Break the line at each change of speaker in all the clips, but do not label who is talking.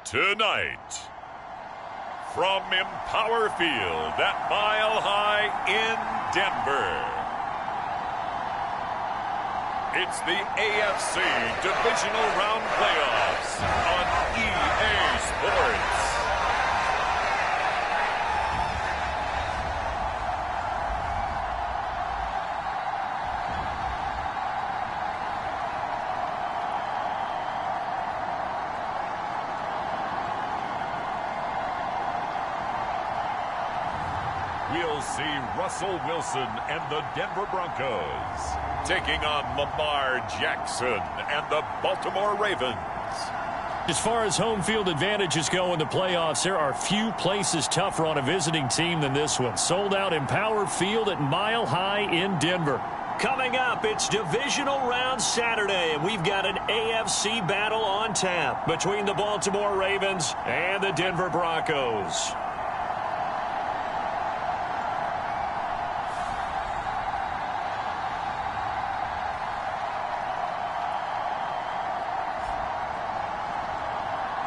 Tonight, from Empower Field at Mile High in Denver, it's the AFC Divisional Round Playoffs on EA Sports. We'll see Russell Wilson and the Denver Broncos taking on Lamar Jackson and the Baltimore Ravens.
As far as home field advantages go in the playoffs, there are few places tougher on a visiting team than this one. Sold out Empower Field at Mile High in Denver. Coming up, it's Divisional Round Saturday, and we've got an AFC battle on tap between the Baltimore Ravens and the Denver Broncos.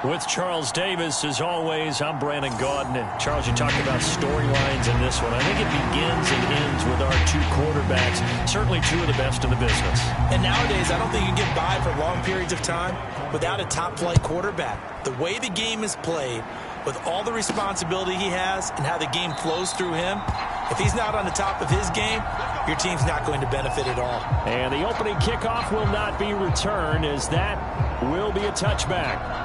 With Charles Davis, as always, I'm Brandon Gaudin. And Charles, you talked about storylines in this one. I think it begins and ends with our two quarterbacks, certainly two of the best in the business.
And nowadays, I don't think you can get by for long periods of time without a top-flight quarterback. The way the game is played, with all the responsibility he has and how the game flows through him, if he's not on the top of his game, your team's not going to benefit at all.
And the opening kickoff will not be returned, as that will be a touchback.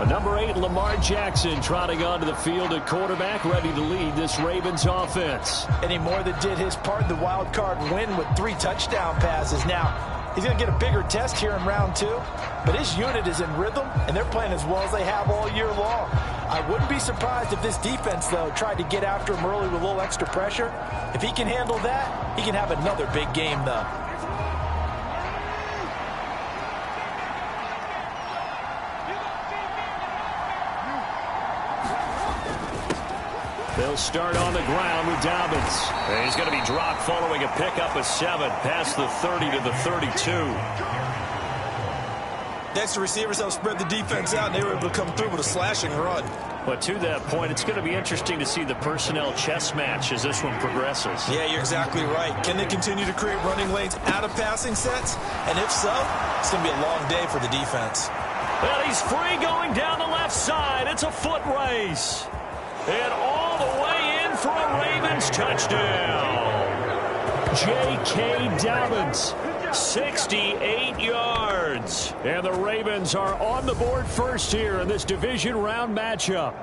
Number 8, Lamar Jackson, trotting onto the field at quarterback, ready to lead this Ravens offense.
And he more than did his part in the wild card win with 3 touchdown passes. Now, he's going to get a bigger test here in round 2, but his unit is in rhythm, and they're playing as well as they have all year long. I wouldn't be surprised if this defense, though, tried to get after him early with a little extra pressure. If he can handle that, he can have another big game, though.
They'll start on the ground with Dobbins. And he's going to be dropped following a pickup of 7 past the 30 to the 32.
Next, the receivers help spread the defense out, and they were able to come through with a slashing run.
But to that point, it's going to be interesting to see the personnel chess match as this one progresses.
Yeah, you're exactly right. Can they continue to create running lanes out of passing sets? And if so, it's going to be a long day for the defense.
Well, he's free going down the left side. It's a foot race. And all the way in for a Ravens touchdown. J.K. Dobbins, 68 yards. And the Ravens are on the board first here in this division round matchup.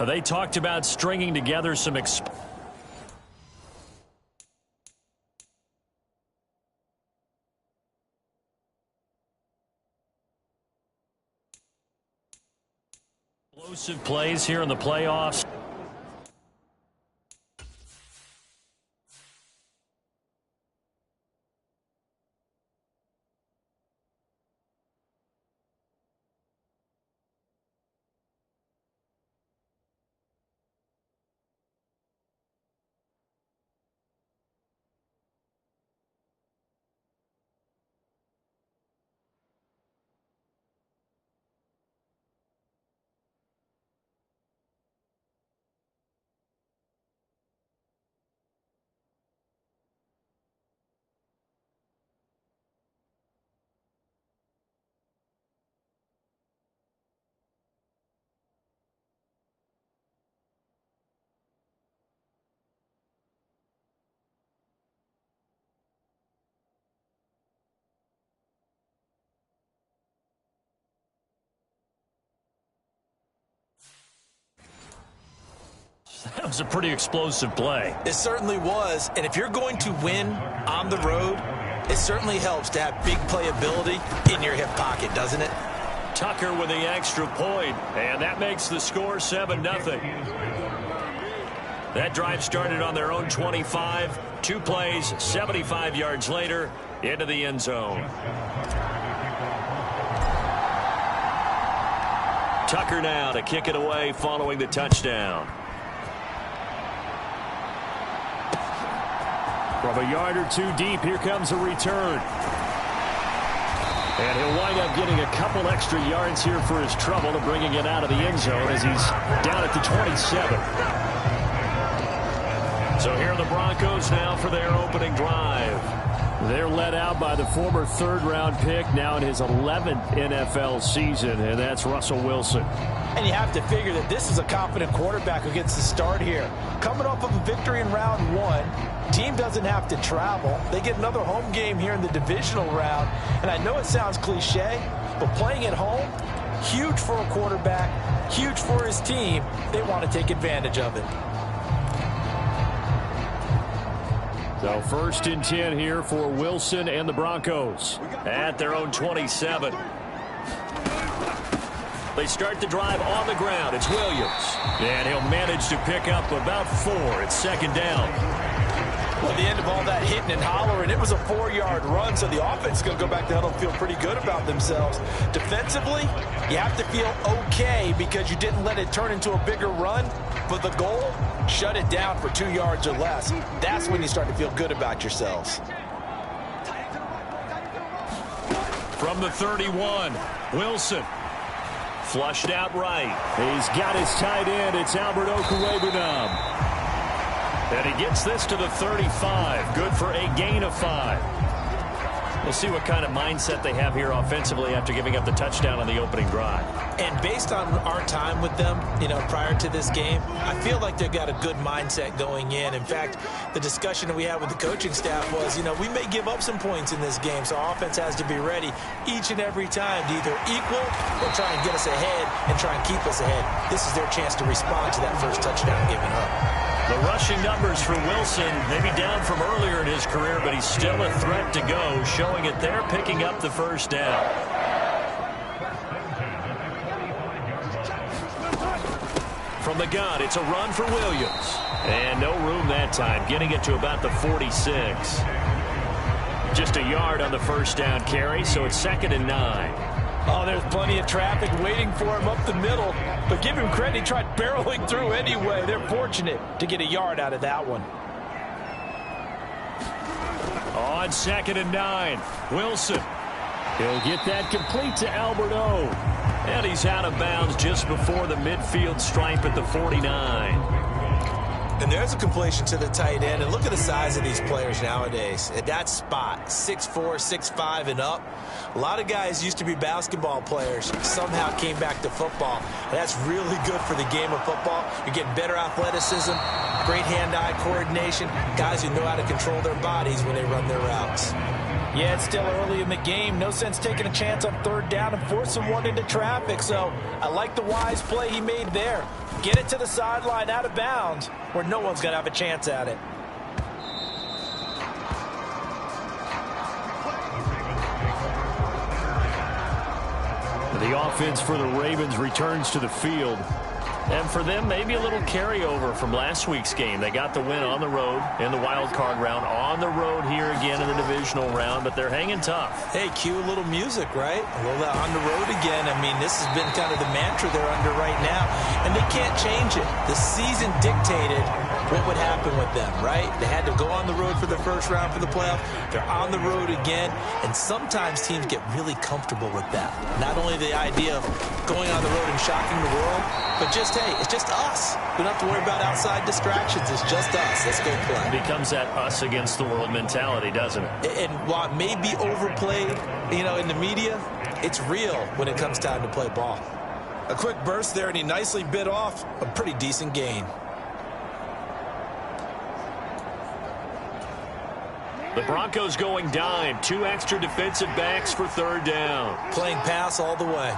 They talked about stringing together some explosive plays here in the playoffs. That was a pretty explosive play.
It certainly was. And if you're going to win on the road, it certainly helps to have big playability in your hip pocket, doesn't it?
Tucker with the extra point, and that makes the score 7-0. That drive started on their own 25. 2 plays, 75 yards later, into the end zone. Tucker now to kick it away following the touchdown. From a yard or 2 deep, here comes a return. And he'll wind up getting a couple extra yards here for his trouble to bringing it out of the end zone as he's down at the 27. So here are the Broncos now for their opening drive. They're led out by the former third-round pick, now in his 11th NFL season, and that's Russell Wilson.
And you have to figure that this is a confident quarterback who gets the start here. Coming off of a victory in round one, team doesn't have to travel. They get another home game here in the divisional round. And I know it sounds cliche, but playing at home, huge for a quarterback, huge for his team. They want to take advantage of it.
So 1st and 10 here for Wilson and the Broncos at their own 27. They start the drive on the ground. It's Williams. And he'll manage to pick up about 4. It's 2nd down.
Well, at the end of all that hitting and hollering, it was a 4-yard run, so the offense is going to go back to huddle and feel pretty good about themselves. Defensively, you have to feel okay because you didn't let it turn into a bigger run. But the goal, shut it down for 2 yards or less. That's when you start to feel good about yourselves.
From the 31, Wilson. Flushed out right. He's got his tight end. It's Albert Okwuegbunam. And he gets this to the 35. Good for a gain of 5. We'll see what kind of mindset they have here offensively after giving up the touchdown on the opening drive.
And based on our time with them, prior to this game, I feel like they've got a good mindset going in. In fact, the discussion that we had with the coaching staff was, we may give up some points in this game, so our offense has to be ready each and every time to either equal or try and get us ahead and try and keep us ahead. This is their chance to respond to that first touchdown given up.
The rushing numbers for Wilson, maybe down from earlier in his career, but he's still a threat to go, showing it there, picking up the 1st down. From the gun, it's a run for Williams. And no room that time, getting it to about the 46. Just a yard on the 1st down carry, so it's 2nd and 9.
Oh, there's plenty of traffic waiting for him up the middle. But give him credit, he tried barreling through anyway. They're fortunate to get a yard out of that one.
On 2nd and 9, Wilson. He'll get that complete to Albert O. And he's out of bounds just before the midfield stripe at the 49.
And there's a completion to the tight end. And look at the size of these players nowadays. At that spot, 6'4", 6'5", and up. A lot of guys used to be basketball players, somehow came back to football. That's really good for the game of football. You're getting better athleticism, great hand-eye coordination, guys who know how to control their bodies when they run their routes. Yeah, it's still early in the game. No sense taking a chance on 3rd down and forcing one into traffic. So I like the wise play he made there. Get it to the sideline out of bounds where no one's going to have a chance at it.
The offense for the Ravens returns to the field. And for them, maybe a little carryover from last week's game. They got the win on the road in the wild card round, on the road here again in the divisional round, but they're hanging tough.
Hey, cue a little music, right? A little on the road again. I mean, this has been kind of the mantra they're under right now, and they can't change it. The season dictated what would happen with them, right? They had to go on the road for the first round for the playoff. They're on the road again, and sometimes teams get really comfortable with that. Not only the idea of going on the road and shocking the world, but just, hey, it's just us. We don't have to worry about outside distractions. It's just us. Let's go play.
It becomes that us against the world mentality, doesn't it?
And while it may be overplayed, in the media, it's real when it comes time to play ball. A quick burst there, and he nicely bit off a pretty decent gain.
The Broncos going dime. 2 extra defensive backs for 3rd down.
Playing pass all the way.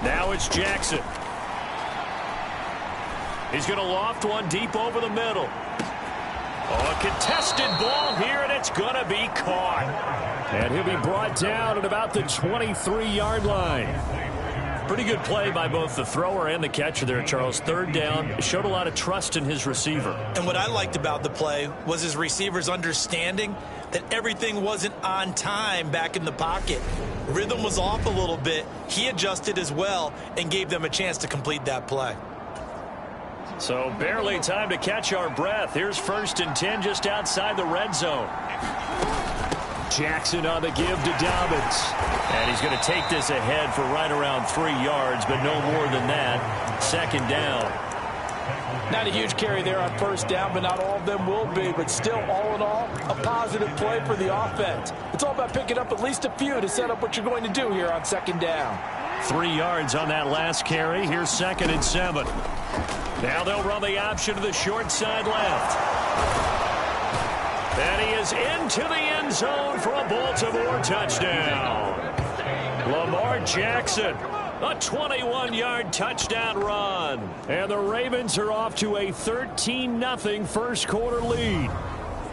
Now it's Jackson. He's going to loft one deep over the middle. Oh, a contested ball here, and it's going to be caught. And he'll be brought down at about the 23-yard line. Pretty good play by both the thrower and the catcher there, Charles. 3rd down, showed a lot of trust in his receiver.
And what I liked about the play was his receiver's understanding that everything wasn't on time back in the pocket. Rhythm was off a little bit. He adjusted as well and gave them a chance to complete that play.
So barely time to catch our breath. Here's 1st and 10 just outside the red zone. Jackson on the give to Dobbins. And he's going to take this ahead for right around 3 yards, but no more than that. Second down.
Not a huge carry there on first down, but not all of them will be. But still, all in all, a positive play for the offense. It's all about picking up at least a few to set up what you're going to do here on second down.
3 yards on that last carry. Here's 2nd and 7. Now they'll run the option to the short side left. And he is into the end zone for a Baltimore touchdown. Lamar Jackson, a 21-yard touchdown run. And the Ravens are off to a 13-0 first quarter lead.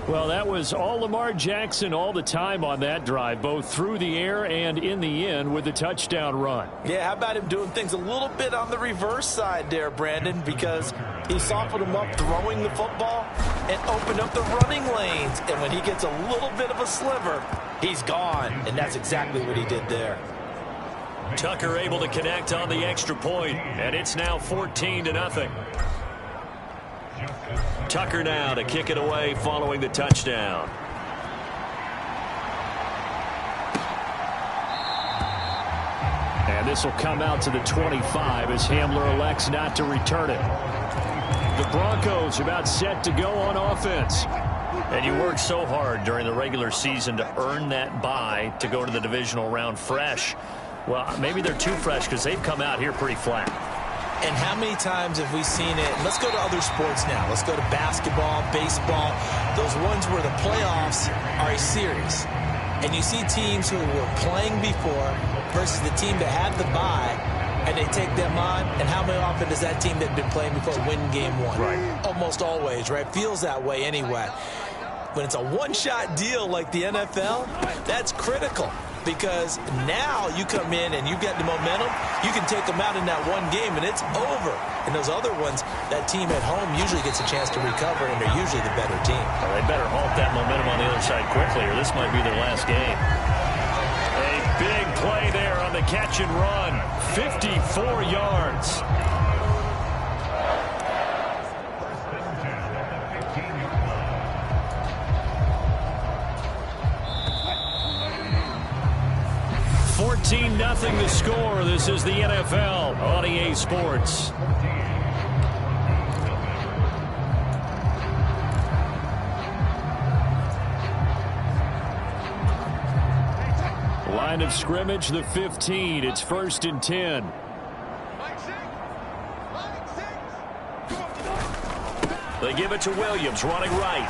Well, that was all Lamar Jackson all the time on that drive, both through the air and in the end with the touchdown run.
Yeah, how about him doing things a little bit on the reverse side there, Brandon, because he softened him up throwing the football and opened up the running lanes. And when he gets a little bit of a sliver, he's gone. And that's exactly what he did there.
Tucker able to connect on the extra point, and it's now 14-0. Tucker now to kick it away following the touchdown. And this will come out to the 25 as Hamler elects not to return it. The Broncos about set to go on offense. And you work so hard during the regular season to earn that bye to go to the divisional round fresh. Well, maybe they're too fresh because they've come out here pretty flat.
And how many times have we seen it? Let's go to other sports now. Let's go to basketball, baseball, those ones where the playoffs are a series. And you see teams who were playing before versus the team that had the bye, and they take them on. And how many often does that team that had been playing before win game one?
Right.
Almost always, right? Feels that way anyway. When it's a one-shot deal like the NFL, that's critical. Because now you come in and you get the momentum, you can take them out in that one game and it's over. And those other ones, that team at home usually gets a chance to recover, and they're usually the better team.
Well, they better halt that momentum on the other side quickly, or this might be their last game. A big play there on the catch and run. 54 yards. Nothing the score. This is the NFL on EA Sports. Line of scrimmage, the 15. It's 1st and 10. They give it to Williams, running right.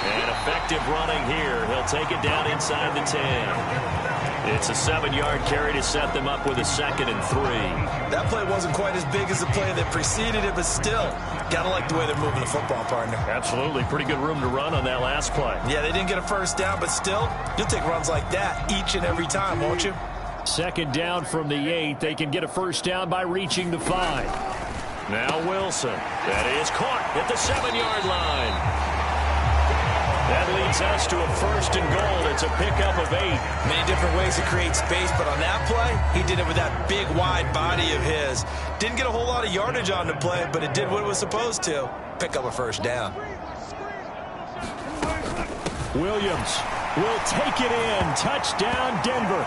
And effective running here. He'll take it down inside the 10. It's a 7-yard carry to set them up with a 2nd and 3.
That play wasn't quite as big as the play that preceded it, but still, gotta like the way they're moving the football, partner.
Absolutely. Pretty good room to run on that last play.
Yeah, they didn't get a first down, but still, you'll take runs like that each and every time, won't you? 2nd down from the 8. They can get a first down by reaching the 5. Now Wilson. That is caught at the 7-yard line. That leads us to a 1st and goal. It's a pickup of 8. Many different ways to create space, but on that play, he did it with that big, wide body of his. Didn't get a whole lot of yardage on the play, but it did what it was supposed to. Pick up a first down. Williams will take it in. Touchdown, Denver.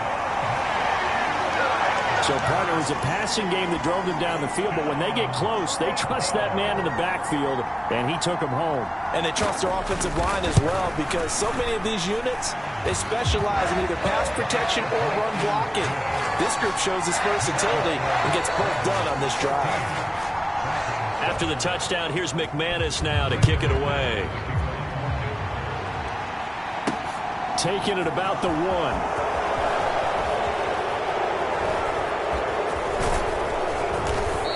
So, partner, it was a passing game that drove them down the field, but when they get close, they trust that man in the backfield, and he took them home. And they trust their offensive line as well, because so many of these units, they specialize in either pass protection or run blocking. This group shows its versatility and gets both done on this drive. After the touchdown, here's McManus now to kick it away. Taking it about the 1.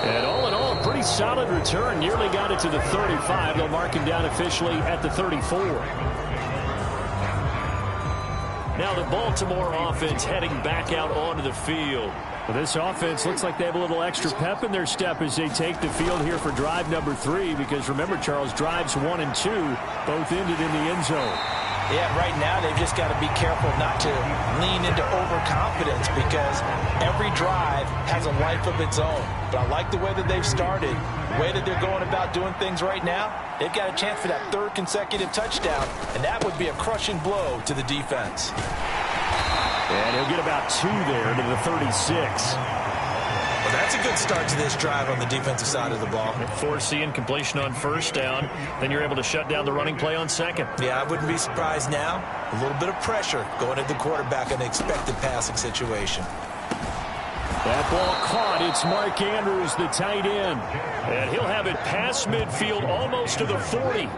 And all in all, a pretty solid return. Nearly got it to the 35. They'll mark him down officially at the 34. Now the Baltimore offense heading back out onto the field. Well, this offense looks like they have a little extra pep in their step as they take the field here for drive number 3. Because remember, Charles, drives 1 and 2 both ended in the end zone. Yeah, right now they've just got to be careful not to lean into overconfidence because every drive has a life of its own. But I like the way that they've started, the way that they're going about doing things right now. They've got a chance for that third consecutive touchdown, and that would be a crushing blow to the defense.
And he'll get about 2 there to the 36.
Well, that's a good start to this drive on the defensive side of the ball.
Forcing completion on first down. Then you're able to shut down the running play on second.
Yeah, I wouldn't be surprised now. A little bit of pressure going at the quarterback in an expected passing situation.
That ball caught. It's Mark Andrews, the tight end. And he'll have it past midfield almost to the 40.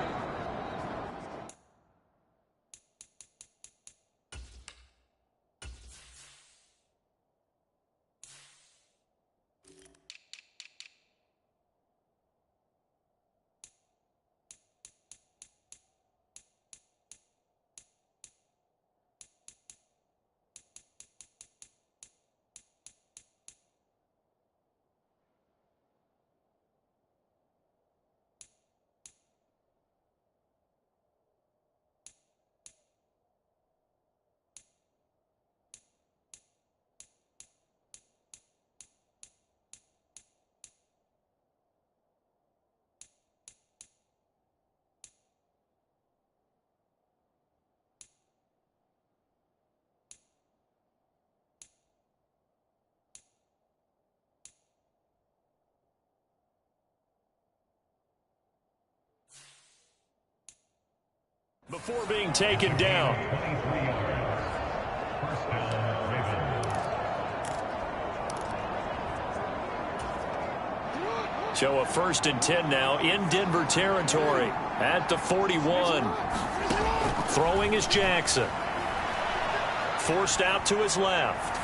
Before being taken down. So a 1st and 10 now in Denver territory at the 41. Throwing is Jackson. Forced out to his left.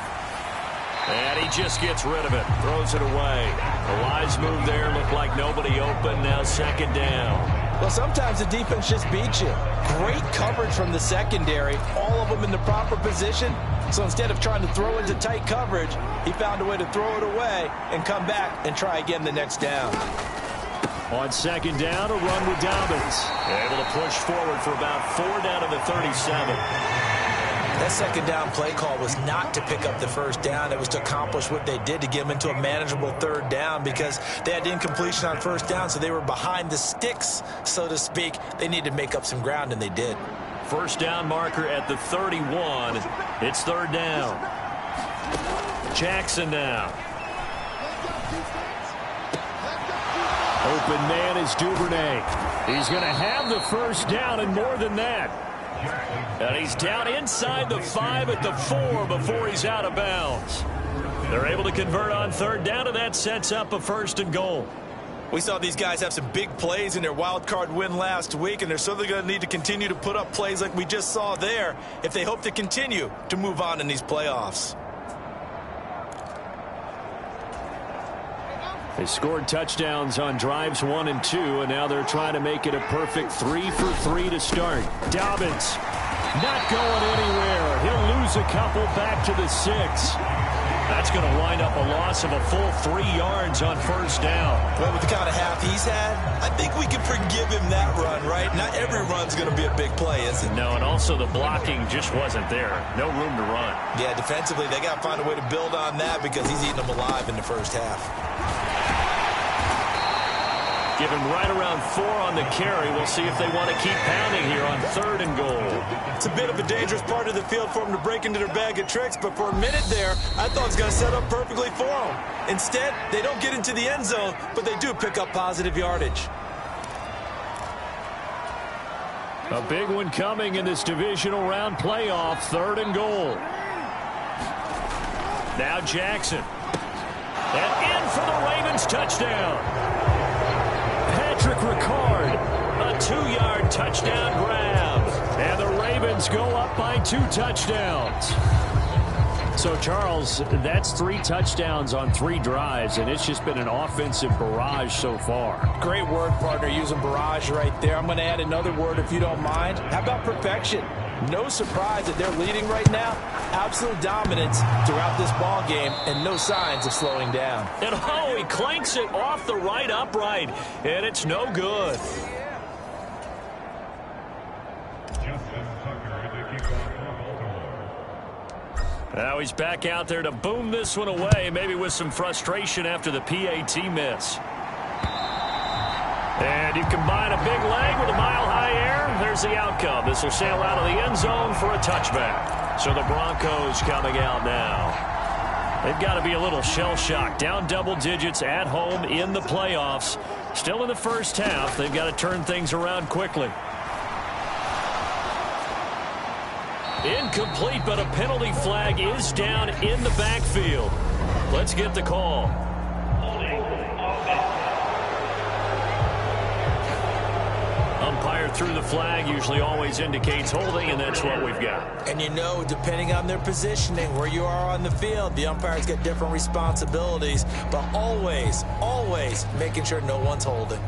And he just gets rid of it. Throws it away. A wise move there. Looked like nobody open. Now 2nd down.
Well, sometimes the defense just beats you. Great coverage from the secondary. All of them in the proper position. So instead of trying to throw into tight coverage, he found a way to throw it away and come back and try again the next down.
On 2nd down, a run with Dobbins. Able to push forward for about 4 down to the 37.
That 2nd down play call was not to pick up the 1st down. It was to accomplish what they did to get them into a manageable 3rd down because they had incompletion on 1st down, so they were behind the sticks, so to speak. They needed to make up some ground, and they did.
1st down marker at the 31. It's 3rd down. Jackson now. Open man is Duvernay. He's going to have the 1st down and more than that. And he's down inside the 5 at the 4 before he's out of bounds. They're able to convert on 3rd down, and that sets up a 1st and goal.
We saw these guys have some big plays in their wild card win last week, and they're certainly going to need to continue to put up plays like we just saw there if they hope to continue to move on in these playoffs.
They scored touchdowns on drives 1 and 2, and now they're trying to make it a perfect 3 for 3 to start. Dobbins not going anywhere. He'll lose a couple back to the 6. That's going to wind up a loss of a full 3 yards on 1st down.
Well, with the kind of half he's had, I think we can forgive him that run, right? Not every run's going to be a big play, is it?
No, and also the blocking just wasn't there. No room to run.
Yeah, defensively, they got to find a way to build on that because he's eating them alive in the 1st half.
Give him right around 4 on the carry. We'll see if they want to keep pounding here on 3rd and goal.
It's a bit of a dangerous part of the field for them to break into their bag of tricks, but for a minute there, I thought it was going to set up perfectly for them. Instead, they don't get into the end zone, but they do pick up positive yardage.
A big one coming in this divisional round playoff, 3rd and goal. Now Jackson. And in for the Ravens touchdown. Patrick Ricard, a 2-yard touchdown grab. And the Ravens go up by 2 touchdowns. So, Charles, that's 3 touchdowns on 3 drives, and it's just been an offensive barrage so far.
Great word, partner, using barrage right there. I'm going to add another word if you don't mind. How about perfection? No surprise that they're leading right now. Absolute dominance throughout this ball game and no signs of slowing down.
And oh, he clanks it off the right upright, and it's no good. Now he's back out there to boom this one away, maybe with some frustration after the PAT miss. And you combine a big leg with a mile-high air, there's the outcome. This will sail out of the end zone for a touchback. So the Broncos coming out now. They've got to be a little shell-shocked. Down double digits at home in the playoffs. Still in the first half. They've got to turn things around quickly. Incomplete, but a penalty flag is down in the backfield. Let's get the call. Umpire threw the flag, usually always indicates holding, and that's what we've got.
And you know, depending on their positioning, where you are on the field, the umpires get different responsibilities, but always, always making sure no one's holding.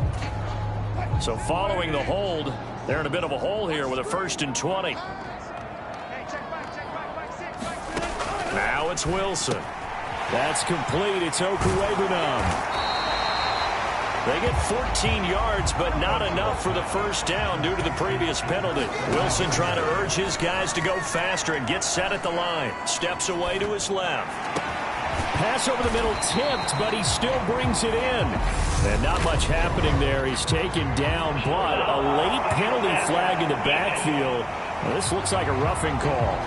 So following the hold, they're in a bit of a hole here with a 1st and 20. Now it's Wilson. That's complete. It's Okuegbunam. They get 14 yards, but not enough for the first down due to the previous penalty. Wilson trying to urge his guys to go faster and get set at the line. Steps away to his left. Pass over the middle tipped, but he still brings it in. And not much happening there. He's taken down, but a late penalty flag in the backfield. Well, this looks like a roughing call.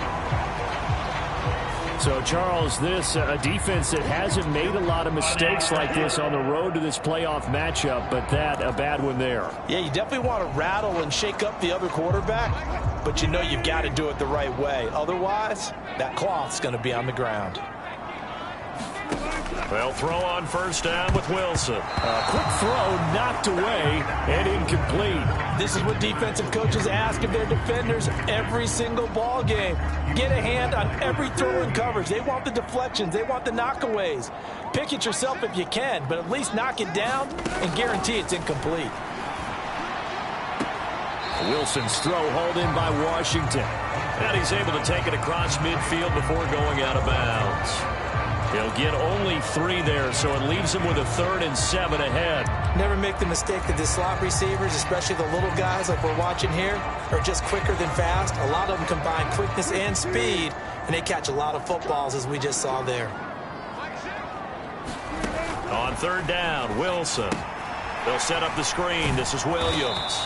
So, Charles, this a defense that hasn't made a lot of mistakes like this on the road to this playoff matchup, but that a bad one there.
Yeah, you definitely want to rattle and shake up the other quarterback, but you know you've got to do it the right way. Otherwise, that cloth's going to be on the ground.
They'll throw on first down with Wilson. A quick throw knocked away and incomplete.
This is what defensive coaches ask of their defenders every single ball game. Get a hand on every throw in coverage. They want the deflections. They want the knockaways. Pick it yourself if you can, but at least knock it down and guarantee it's incomplete.
Wilson's throw hauled in by Washington. And he's able to take it across midfield before going out of bounds. He'll get only 3 there, so it leaves him with a 3rd and 7 ahead.
Never make the mistake that the slot receivers, especially the little guys like we're watching here, are just quicker than fast. A lot of them combine quickness and speed, and they catch a lot of footballs, as we just saw there.
On 3rd down, Wilson. They'll set up the screen. This is Williams.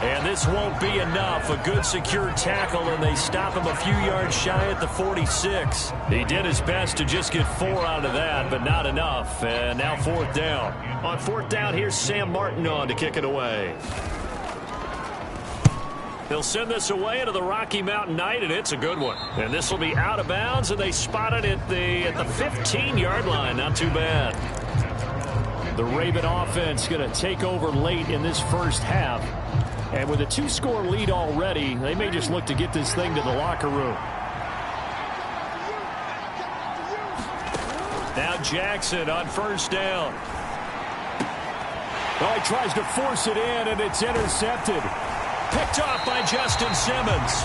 And this won't be enough. A good secure tackle, and they stop him a few yards shy at the 46. He did his best to just get 4 out of that, but not enough. And now 4th down. On 4th down, here's Sam Martin on to kick it away. They'll send this away into the Rocky Mountain Night, and it's a good one. And this will be out of bounds, and they spot it at the 15-yard line. Not too bad. The Raven offense going to take over late in this first half. And with a 2-score lead already, they may just look to get this thing to the locker room. Now Jackson on first down. Oh, he tries to force it in, and it's intercepted. Picked off by Justin Simmons.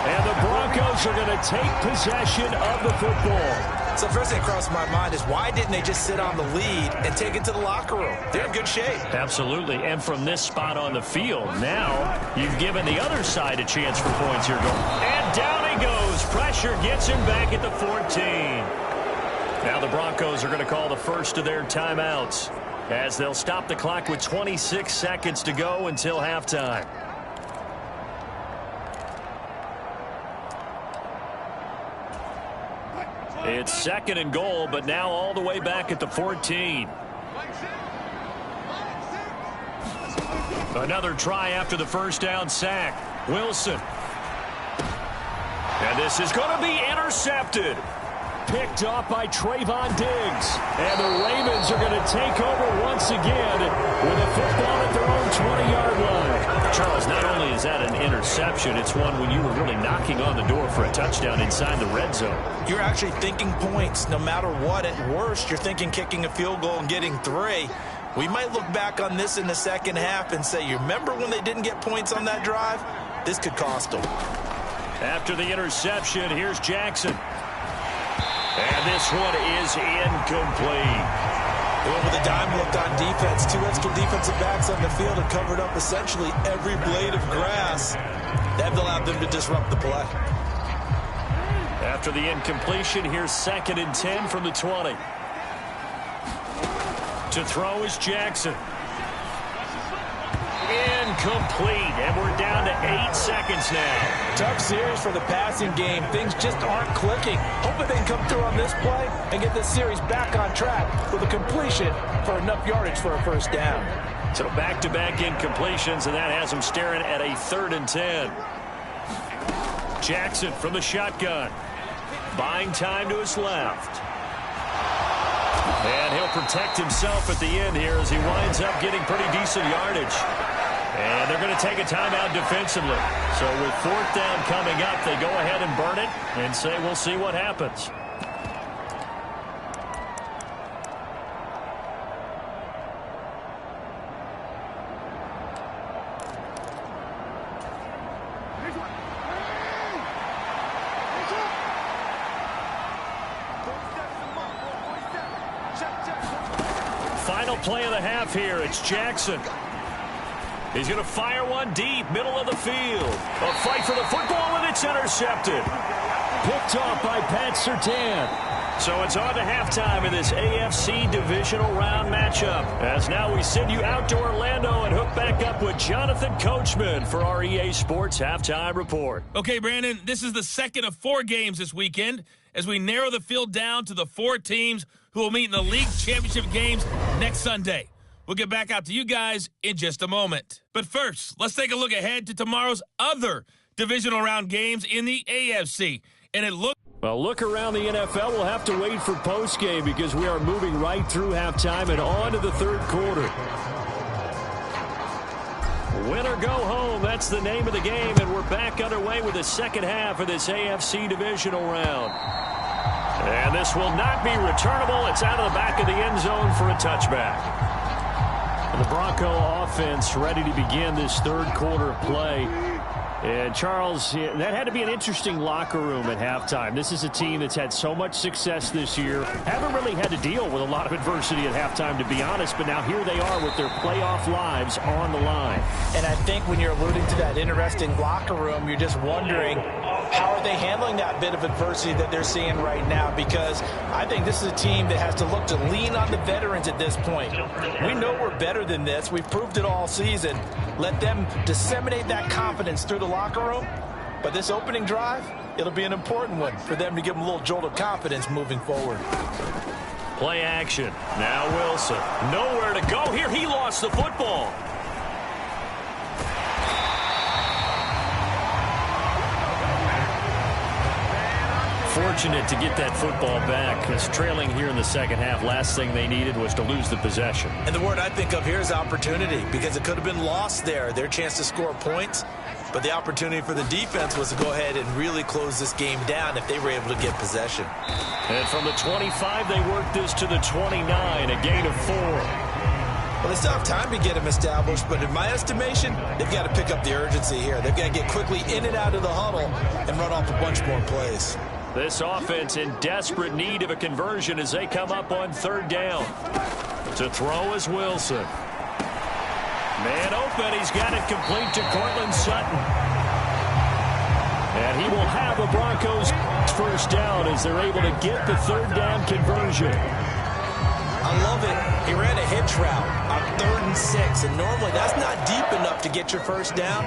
And the Broncos are going to take possession of the football.
So first thing across my mind is, why didn't they just sit on the lead and take it to the locker room? They're in good shape.
Absolutely. And from this spot on the field, now you've given the other side a chance for points here. And down he goes. Pressure gets him back at the 14. Now the Broncos are going to call the first of their timeouts as they'll stop the clock with 26 seconds to go until halftime. It's 2nd and goal, but now all the way back at the 14. Another try after the first down sack. Wilson. And this is going to be intercepted. Picked off by Trayvon Diggs. And the Ravens are going to take over once again with a football at their own 20-yard line. Charles, not only is that an interception, it's one when you were really knocking on the door for a touchdown inside the red zone.
You're actually thinking points no matter what. At worst, you're thinking kicking a field goal and getting 3. We might look back on this in the second half and say, you remember when they didn't get points on that drive? This could cost them.
After the interception, here's Jackson. And this one is incomplete.
Well, with a dime look on defense, 2 extra defensive backs on the field have covered up essentially every blade of grass. That allowed them to disrupt the play.
After the incompletion, here's 2nd and 10 from the 20. To throw is Jackson. Incomplete, and we're down to 8 seconds now.
Tough series for the passing game. Things just aren't clicking. Hoping they can come through on this play and get this series back on track with a completion for enough yardage for a first down.
So back-to-back incompletions, and that has them staring at a 3rd and 10. Jackson from the shotgun. Buying time to his left. And he'll protect himself at the end here as he winds up getting pretty decent yardage. And they're going to take a timeout defensively. So with 4th down coming up, they go ahead and burn it and say we'll see what happens. Final play of the half here. It's Jackson. He's going to fire one deep, middle of the field. A fight for the football, and it's intercepted. Picked off by Pat Surtain. So it's on to halftime in this AFC divisional round matchup. As now we send you out to Orlando and hook back up with Jonathan Coachman for our EA Sports Halftime Report.
Okay, Brandon, this is the second of 4 games this weekend as we narrow the field down to the 4 teams who will meet in the league championship games next Sunday. We'll get back out to you guys in just a moment. But first, let's take a look ahead to tomorrow's other divisional round games in the AFC. And it looks...
Well, look around the NFL. We'll have to wait for postgame because we are moving right through halftime and on to the 3rd quarter. Win or go home, that's the name of the game, and we're back underway with the second half of this AFC divisional round. And this will not be returnable. It's out of the back of the end zone for a touchback. And the Bronco offense ready to begin this 3rd quarter of play. And, Charles, that had to be an interesting locker room at halftime. This is a team that's had so much success this year. Haven't really had to deal with a lot of adversity at halftime, to be honest. But now here they are with their playoff lives on the line.
And I think when you're alluding to that interesting locker room, you're just wondering, how are they handling that bit of adversity that they're seeing right now? Because I think this is a team that has to look to lean on the veterans at this point. We know we're better than this. We've proved it all season. Let them disseminate that confidence through the locker room. But this opening drive, it'll be an important one for them to give them a little jolt of confidence moving forward.
Play action. Now Wilson. Nowhere to go here. He lost the football. Fortunate to get that football back, because trailing here in the second half, last thing they needed was to lose the possession.
And the word I think of here is opportunity, because it could have been lost there, their chance to score points. But the opportunity for the defense was to go ahead and really close this game down if they were able to get possession.
And from the 25, they worked this to the 29, a gain of 4.
Well, they still have time to get them established, but in my estimation, they've got to pick up the urgency here. They've got to get quickly in and out of the huddle and run off a bunch more plays.
This offense in desperate need of a conversion as they come up on 3rd down. To throw is Wilson. Man open, he's got it complete to Cortland Sutton. And he will have the Broncos first down as they're able to get the 3rd down conversion.
I love it. He ran a hitch route on 3rd and 6, and normally that's not deep enough to get your first down.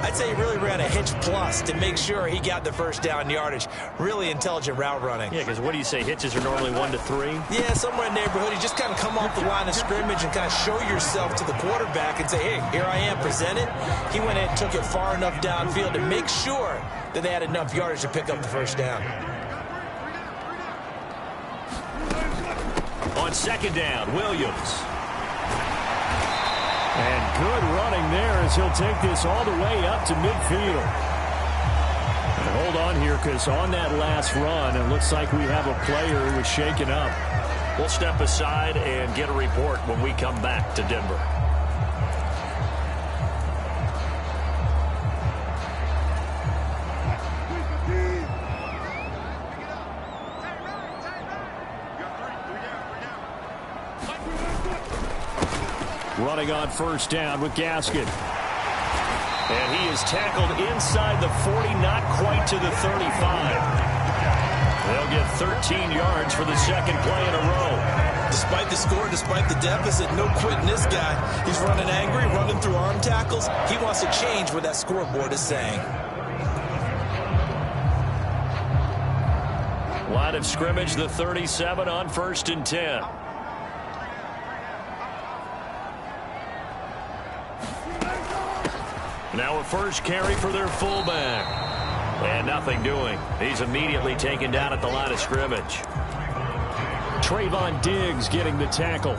I'd say he really ran a hitch plus to make sure he got the first down yardage. Really intelligent route running.
Yeah, because what do you say, hitches are normally 1 to 3?
Yeah, somewhere in the neighborhood. You just kind of come off the line of scrimmage and kind of show yourself to the quarterback and say, hey, here I am, present it. He went in and took it far enough downfield to make sure that they had enough yardage to pick up the first down.
On 2nd down, Williams. And good running there as he'll take this all the way up to midfield. And hold on here, because on that last run, it looks like we have a player who was shaken up. We'll step aside and get a report when we come back to Denver. Running on 1st down with Gaskin. And he is tackled inside the 40, not quite to the 35. They'll get 13 yards for the second play in a row.
Despite the score, despite the deficit, no quitting this guy. He's running angry, running through arm tackles. He wants to change what that scoreboard is saying.
Line of scrimmage, the 37 on 1st and 10. Now a first carry for their fullback. And nothing doing. He's immediately taken down at the line of scrimmage. Trayvon Diggs getting the tackle.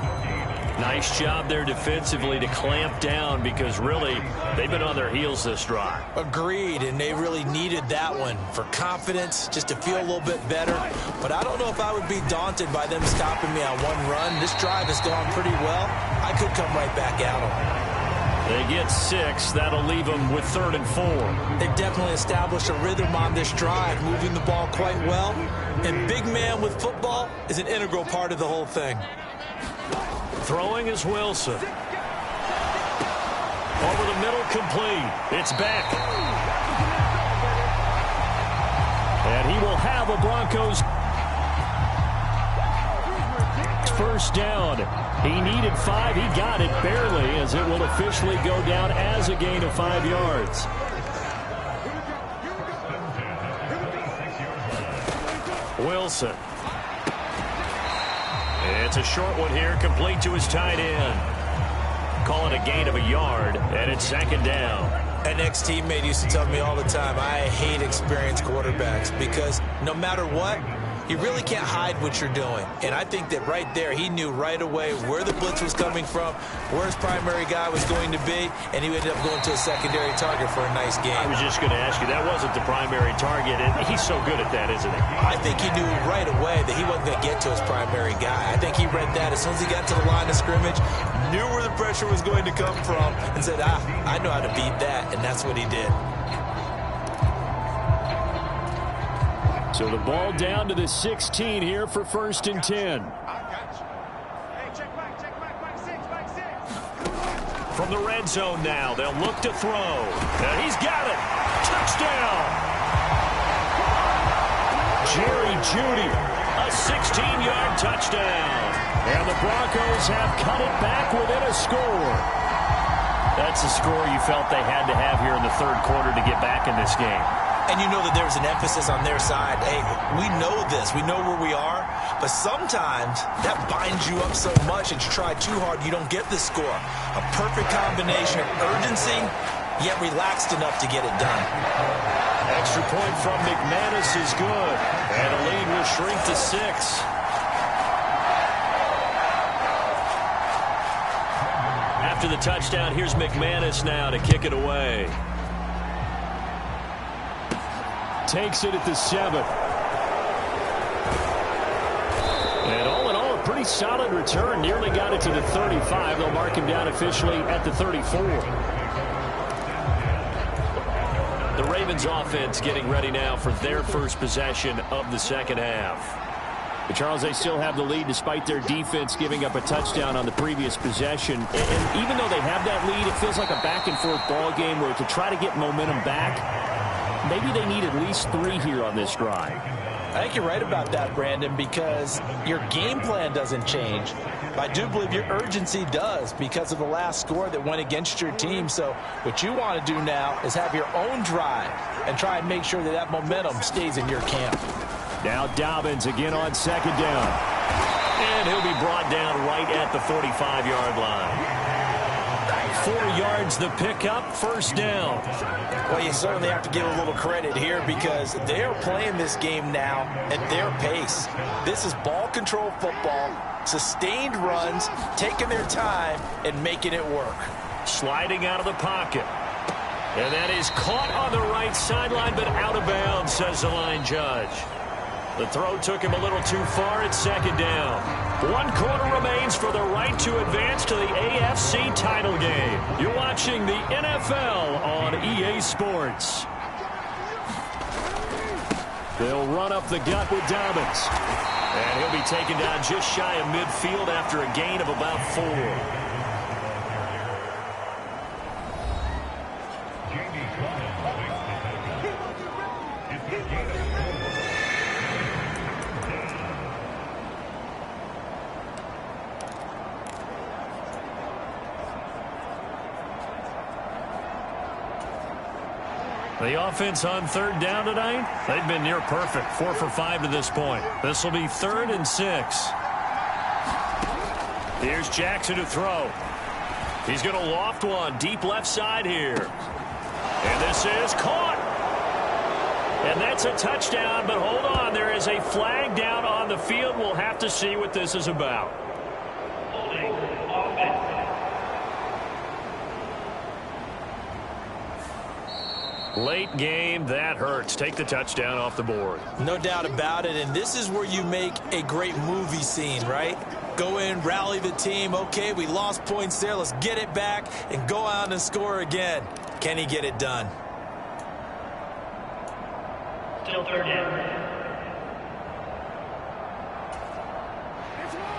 Nice job there defensively to clamp down because really they've been on their heels this drive.
Agreed, and they really needed that one for confidence, just to feel a little bit better. But I don't know if I would be daunted by them stopping me on one run. This drive has gone pretty well. I could come right back at them.
They get 6. That'll leave them with 3rd and 4.
They've definitely established a rhythm on this drive, moving the ball quite well. And big man with football is an integral part of the whole thing.
Throwing is Wilson. Over the middle, complete. It's back. And he will have a Broncos first down. He needed 5. He got it barely, as it will officially go down as a gain of 5 yards. Wilson. It's a short one here, complete to his tight end. Call it a gain of a yard, and it's 2nd down.
An ex-teammate used to tell me all the time, I hate experienced quarterbacks because no matter what, you really can't hide what you're doing. And I think that right there, he knew right away where the blitz was coming from, where his primary guy was going to be, and he ended up going to a secondary target for a nice game.
I was just going to ask you, that wasn't the primary target, and he's so good at that, isn't he?
I think he knew right away that he wasn't going to get to his primary guy. I think he read that as soon as he got to the line of scrimmage, knew where the pressure was going to come from, and said, I know how to beat that, and that's what he did.
So the ball down to the 16 here for 1st and 10. From the red zone now, they'll look to throw. And he's got it. Touchdown. Jerry Jeudy, a 16-yard touchdown. And the Broncos have cut it back within a score. That's a score you felt they had to have here in the 3rd quarter to get back in this game.
And you know that there's an emphasis on their side. Hey, we know this. We know where we are. But sometimes that binds you up so much that you try too hard, you don't get the score. A perfect combination of urgency, yet relaxed enough to get it done.
Extra point from McManus is good. And the lead will shrink to 6. After the touchdown, here's McManus now to kick it away. Takes it at the 7. And all in all, a pretty solid return. Nearly got it to the 35. They'll mark him down officially at the 34. The Ravens offense getting ready now for their first possession of the second half. But Charles, they still have the lead despite their defense giving up a touchdown on the previous possession. And even though they have that lead, it feels like a back-and-forth ball game where to try to get momentum back, maybe they need at least 3 here on this drive.
I think you're right about that, Brandon, because your game plan doesn't change. I do believe your urgency does because of the last score that went against your team. So what you want to do now is have your own drive and try and make sure that that momentum stays in your camp.
Now Dobbins again on 2nd down. And he'll be brought down right at the 45-yard line. 4 yards the pickup, 1st down.
Well, you certainly have to give a little credit here because they're playing this game now at their pace. This is ball control football, sustained runs, taking their time and making it work.
Sliding out of the pocket. And that is caught on the right sideline, but out of bounds, says the line judge. The throw took him a little too far at 2nd down. 1 quarter remains for the right to advance to the AFC title game. You're watching the NFL on EA Sports. They'll run up the gut with Dobbins. And he'll be taken down just shy of midfield after a gain of about 4. The offense on third down tonight, they've been near perfect. 4 for 5 to this point. This will be 3rd and 6. Here's Jackson to throw. He's going to loft one deep left side here. And this is caught. And that's a touchdown, but hold on. There is a flag down on the field. We'll have to see what this is about. Late game, that hurts. Take the touchdown off the board.
No doubt about it, and this is where you make a great movie scene, right? Go in, rally the team. Okay, we lost points there. Let's get it back and go out and score again. Can he get it done?
Still 3rd down.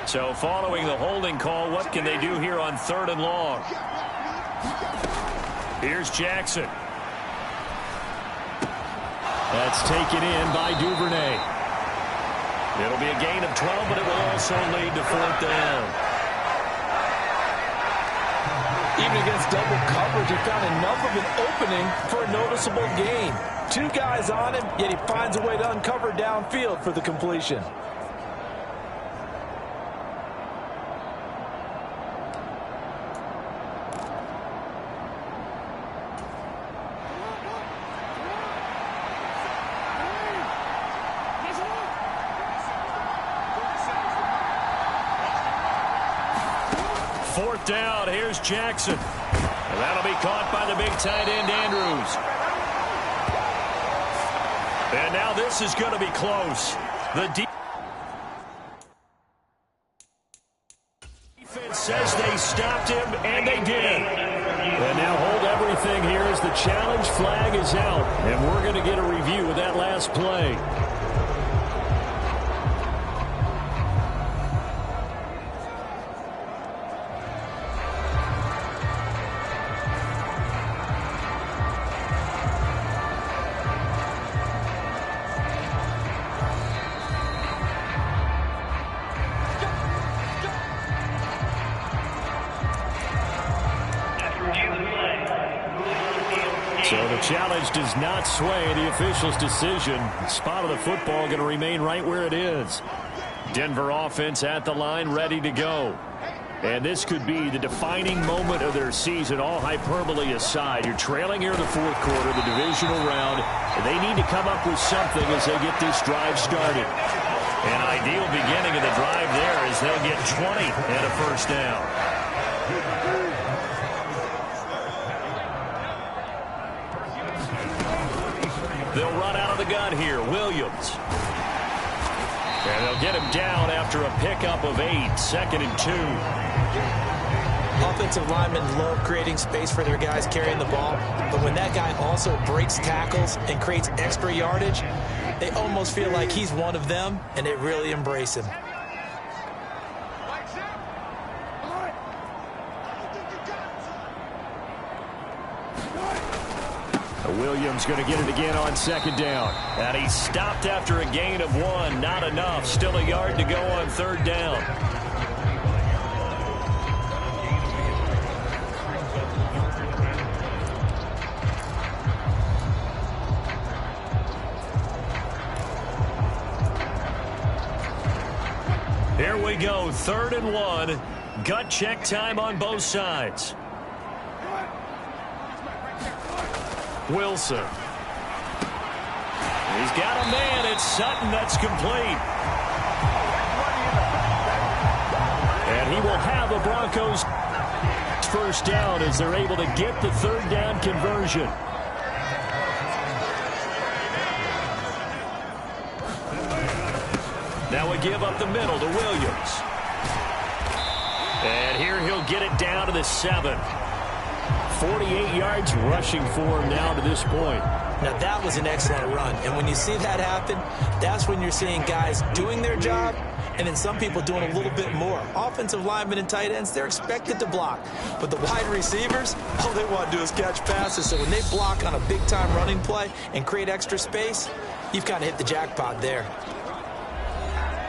So following the holding call, what can they do here on 3rd and long? Here's Jackson. That's taken in by Duvernay. It'll be a gain of 12, but it will also lead to 4th down.
Even against double coverage, he found enough of an opening for a noticeable gain. 2 guys on him, yet he finds a way to uncover downfield for the completion.
Down, here's Jackson. And that'll be caught by the big tight end, Andrews. And now this is going to be close. The defense says they stopped him, and they did. And now hold everything here as the challenge flag is out. And we're going to get a review of that last play. So the challenge does not sway the official's decision. The spot of the football going to remain right where it is. Denver offense at the line, ready to go. And this could be the defining moment of their season, all hyperbole aside. You're trailing here in the 4th quarter, the divisional round, and they need to come up with something as they get this drive started. An ideal beginning of the drive there is they'll get 20 and a 1st down. They'll run out of the gun here. Williams. And they'll get him down after a pickup of 8. 2nd and 2.
Offensive linemen love creating space for their guys carrying the ball, but when that guy also breaks tackles and creates extra yardage, they almost feel like he's one of them, and they really embrace him.
Williams going to get it again on 2nd down. And he stopped after a gain of 1. Not enough. Still a yard to go on 3rd down. Here we go. 3rd and 1. Gut check time on both sides. Wilson. He's got a man. It's Sutton. That's complete. And he will have the Broncos 1st down as they're able to get the 3rd down conversion. Now we give up the middle to Williams. And here he'll get it down to the 7. 48 yards rushing for him now to this point.
Now, that was an excellent run. And when you see that happen, that's when you're seeing guys doing their job and then some people doing a little bit more. Offensive linemen and tight ends, they're expected to block. But the wide receivers, all they want to do is catch passes. So when they block on a big-time running play and create extra space, you've kind of hit the jackpot there.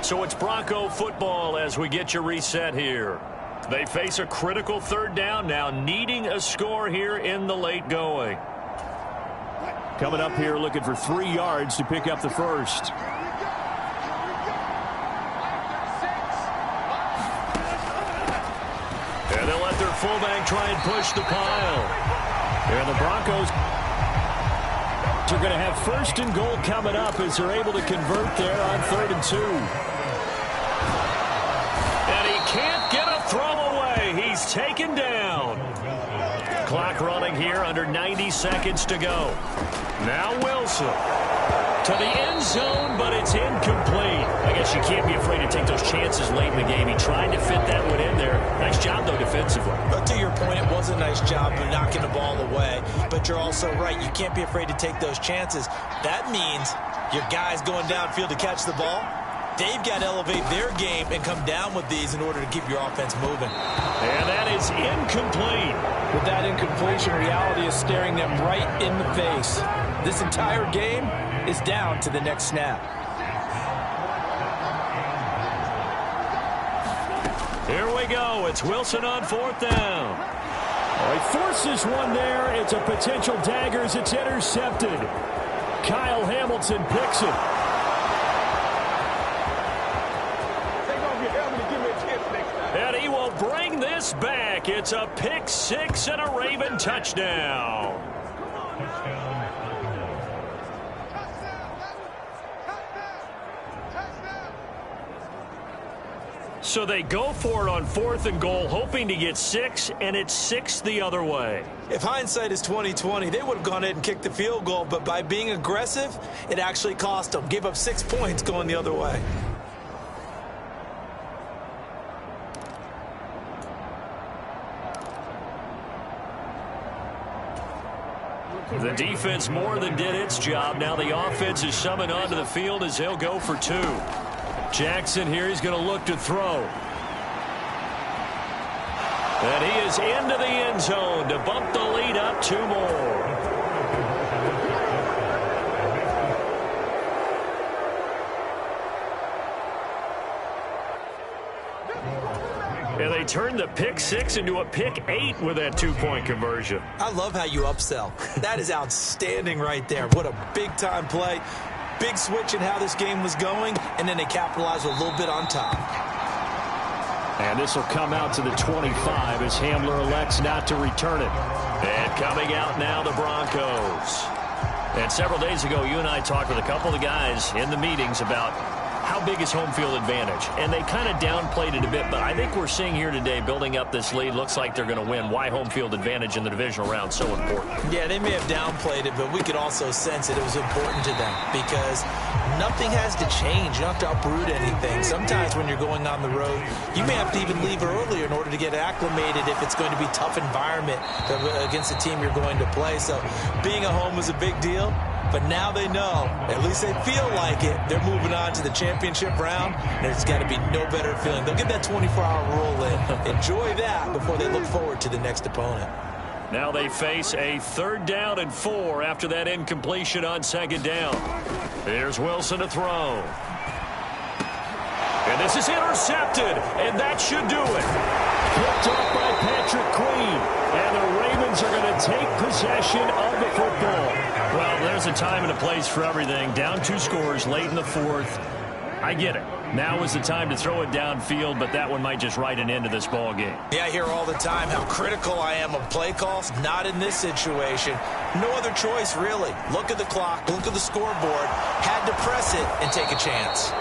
So it's Bronco football as we get you reset here. They face a critical 3rd down now, needing a score here in the late going. coming up here looking for 3 yards to pick up the first. And they'll let their fullback try and push the pile. And the Broncos are going to have 1st and goal coming up as they're able to convert there on 3rd and 2. And he can't get a throw away. He's taken down. Clock running here, under 90 seconds to go. Now Wilson to the end zone, but it's incomplete. I guess you can't be afraid to take those chances late in the game. He tried to fit that one in there. Nice job, though, defensively.
But to your point, it was a nice job of knocking the ball away. But you're also right. You can't be afraid to take those chances. That means your guys going downfield to catch the ball, they've got to elevate their game and come down with these in order to keep your offense moving.
And that is incomplete.
With that incompletion, reality is staring them right in the face. This entire game is down to the next snap.
Here we go. It's Wilson on 4th down. Oh, he forces one there. It's a potential dagger as it's intercepted. Kyle Hamilton picks it. And he will bring this back. It's a pick 6 and a Raven touchdown. So they go for it on 4th and goal, hoping to get 6, and it's 6 the other way.
If hindsight is 20/20, they would have gone ahead and kicked the field goal, but by being aggressive, it actually cost them. Gave up 6 points going the other way.
The defense more than did its job. Now the offense is summoned onto the field as they'll go for 2. Jackson here, he's going to look to throw. And he is into the end zone to bump the lead up 2 more. And they turned the pick 6 into a pick 8 with that 2-point conversion.
I love how you upsell. That is outstanding right there. What a big-time play. Big switch in how this game was going, and then they capitalized a little bit on top.
And this will come out to the 25 as Hamler elects not to return it. And coming out now, the Broncos. And several days ago, you and I talked with a couple of the guys in the meetings about how big is home field advantage. And they kind of downplayed it a bit, but I think we're seeing here today, building up this lead, looks like they're going to win. Why home field advantage in the divisional round so important?
Yeah, they may have downplayed it, but we could also sense that it was important to them because nothing has to change. You don't have to uproot anything. Sometimes when you're going on the road, you may have to even leave earlier in order to get acclimated if it's going to be a tough environment against the team you're going to play. So being at home was a big deal. But now they know, at least they feel like it, they're moving on to the championship round. There's got to be no better feeling. They'll get that 24-hour rule in. Enjoy that before they look forward to the next opponent.
Now they face a 3rd down and 4 after that incompletion on 2nd down. Here's Wilson to throw. And this is intercepted, and that should do it. Picked up by Patrick Queen, and the Ravens are going to take possession of the football. Well, there's a time and a place for everything. Down 2 scores late in the 4th. I get it. Now is the time to throw it downfield, but that one might just write an end to this ball game.
Yeah, I hear all the time how critical I am of play calls. Not in this situation. No other choice, really. Look at the clock. Look at the scoreboard. Had to press it and take a chance.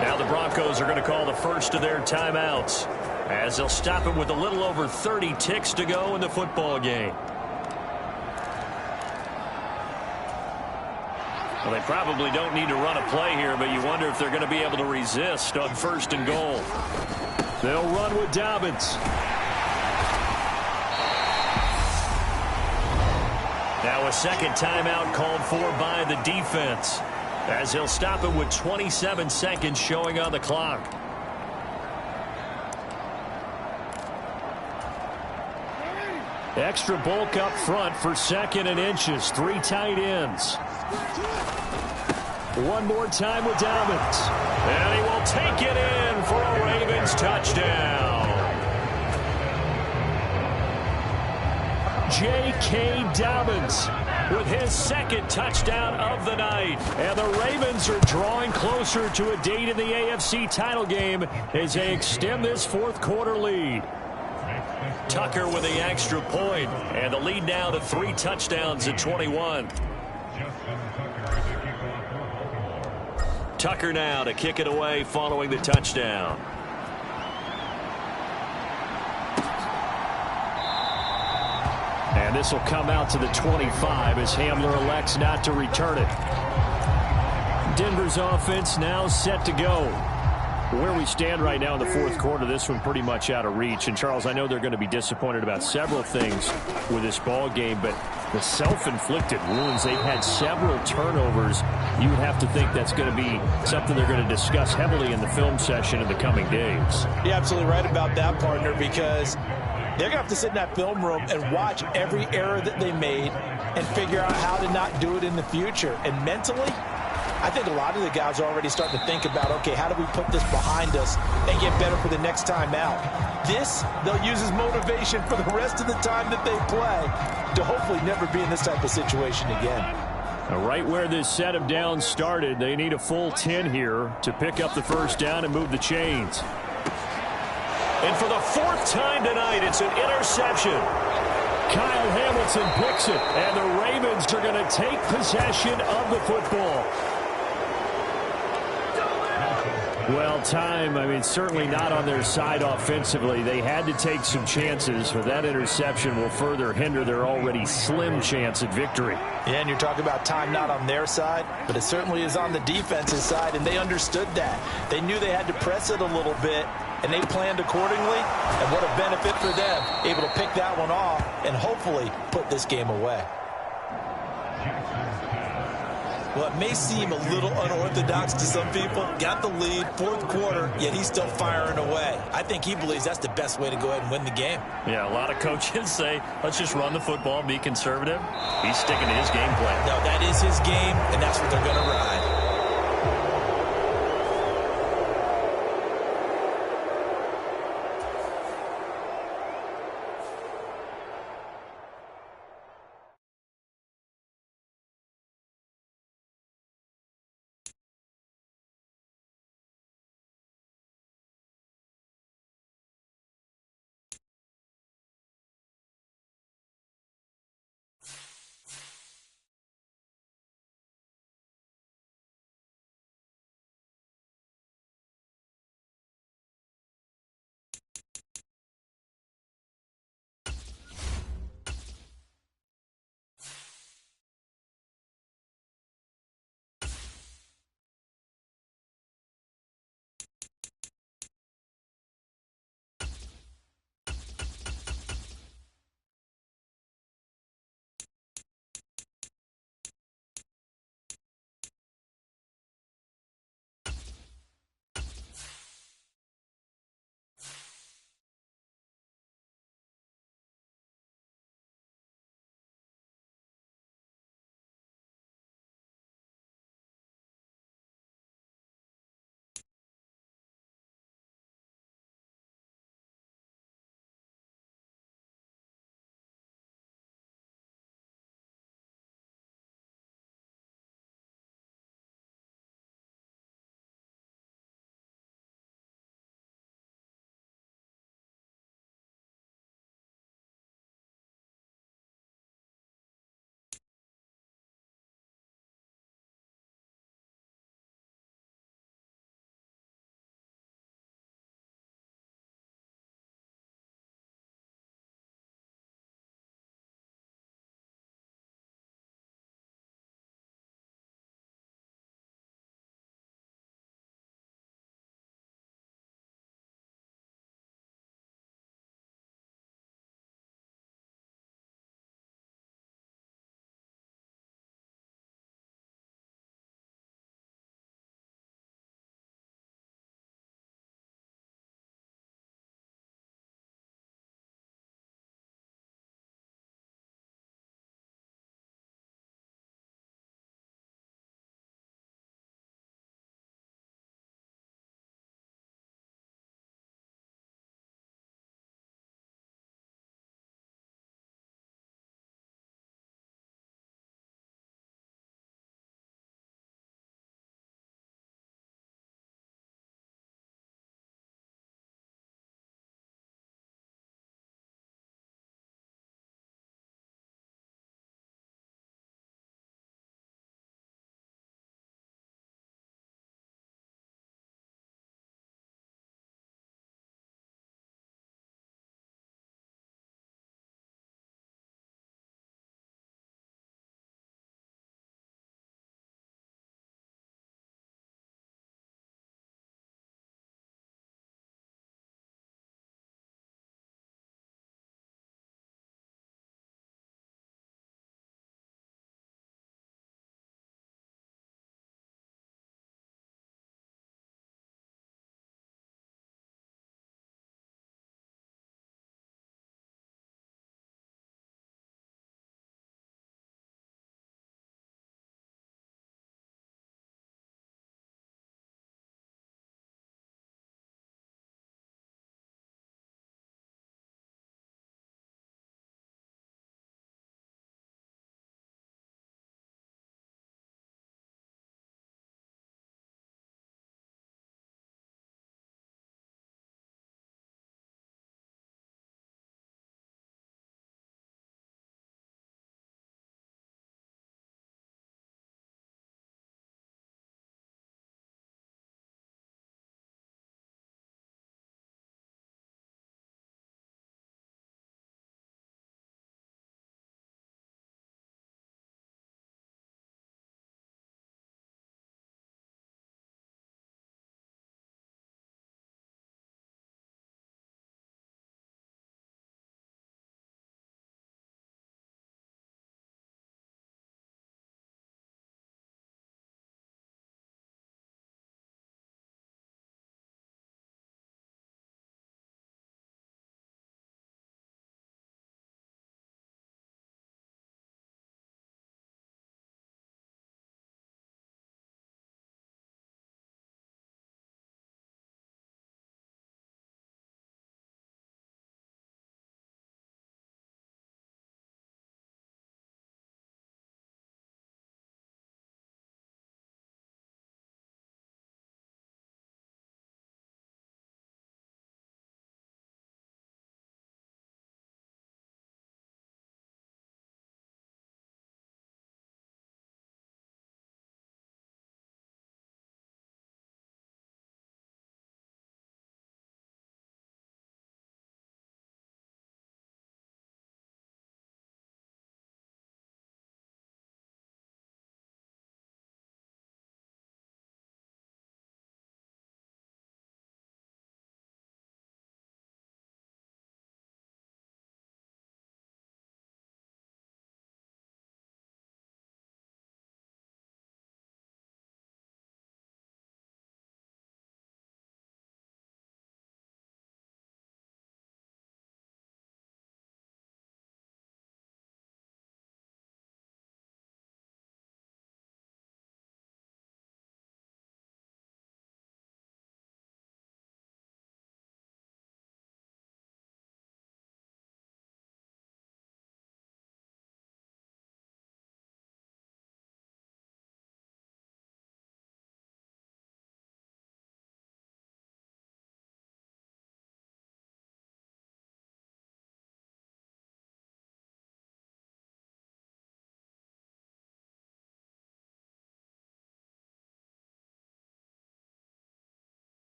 Now the Broncos are going to call the first of their timeouts as they'll stop it with a little over 30 ticks to go in the football game. Well, they probably don't need to run a play here, but you wonder if they're going to be able to resist on 1st and goal. They'll run with Dobbins. Now a second timeout called for by the defense as he'll stop it with 27 seconds showing on the clock. Extra bulk up front for 2nd and inches. 3 tight ends. One more time with Dobbins. And he will take it in for a Ravens touchdown. J.K. Dobbins with his second touchdown of the night. And the Ravens are drawing closer to a date in the AFC title game as they extend this fourth quarter lead. Tucker with the extra point, and the lead now to 3 touchdowns at 21. Tucker now to kick it away following the touchdown. And this will come out to the 25 as Hamler elects not to return it. Denver's offense now set to go. Where we stand right now in the fourth quarter, this one pretty much out of reach. And, Charles, I know they're going to be disappointed about several things with this ball game, but the self-inflicted wounds, they've had several turnovers. You would have to think that's going to be something they're going to discuss heavily in the film session in the coming days.
You're absolutely right about that, partner, because they're going to have to sit in that film room and watch every error that they made and figure out how to not do it in the future. And mentally, I think a lot of the guys are already starting to think about, okay, how do we put this behind us and get better for the next time out? This, they'll use as motivation for the rest of the time that they play to hopefully never be in this type of situation again.
Right where this set of downs started, they need a full 10 here to pick up the first down and move the chains. And for the fourth time tonight, it's an interception. Kyle Hamilton picks it, and the Ravens are going to take possession of the football. Well, time, certainly not on their side offensively. They had to take some chances, but that interception will further hinder their already slim chance at victory.
Yeah, and you're talking about time not on their side, but it certainly is on the defense's side, and they understood that. They knew they had to press it a little bit, and they planned accordingly, and what a benefit for them, able to pick that one off and hopefully put this game away. Well, it may seem a little unorthodox to some people. Got the lead, fourth quarter, yet he's still firing away. I think he believes that's the best way to go ahead and win the game.
Yeah, a lot of coaches say, let's just run the football, be conservative. He's sticking to his game plan.
No, that is his game, and that's what they're going to ride.